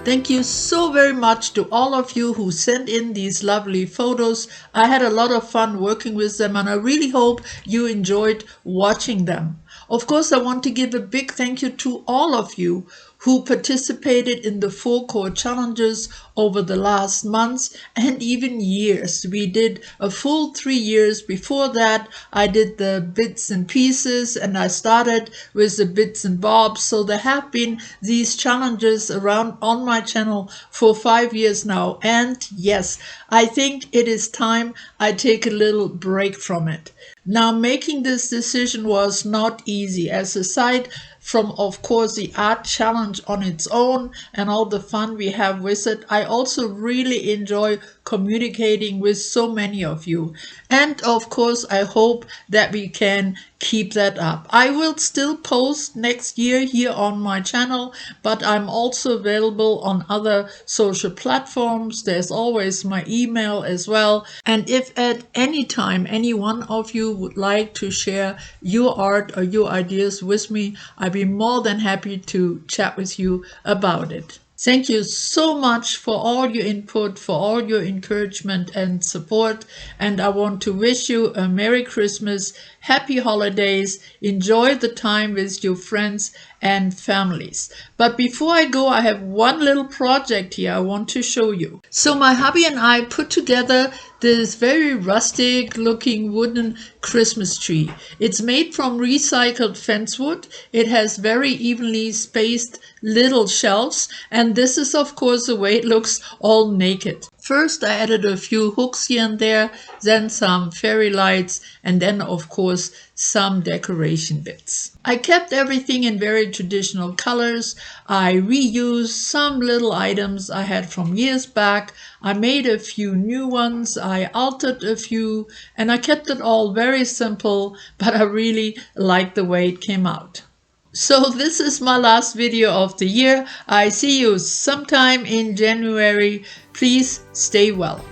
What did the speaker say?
Thank you so very much to all of you who sent in these lovely photos. I had a lot of fun working with them and I really hope you enjoyed watching them. Of course, I want to give a big thank you to all of you who participated in the 4 core challenges over the last months and even years. We did a full 3 years. Before that, I did the bits and pieces and I started with the bits and bobs. So there have been these challenges around on my channel for 5 years now. And yes, I think it is time I take a little break from it. Now, making this decision was not easy, as aside from, of course, the art challenge on its own and all the fun we have with it, I also really enjoy communicating with so many of you. And of course, I hope that we can keep that up. I will still post next year here on my channel, but I'm also available on other social platforms. There's always my email as well. And if at any time any one of you would like to share your art or your ideas with me, I'd be more than happy to chat with you about it. Thank you so much for all your input, for all your encouragement and support. And I want to wish you a Merry Christmas, Happy Holidays, enjoy the time with your friends and families. But before I go, I have one little project here I want to show you. So my hubby and I put together this very rustic looking wooden Christmas tree. It's made from recycled fence wood. It has very evenly spaced little shelves, and this is of course the way it looks all naked. First I added a few hooks here and there, then some fairy lights, and then of course some decoration bits. I kept everything in very traditional colors. I reused some little items I had from years back. I made a few new ones, I altered a few, and I kept it all very simple, but I really liked the way it came out. So this is my last video of the year. I see you sometime in January. Please stay well.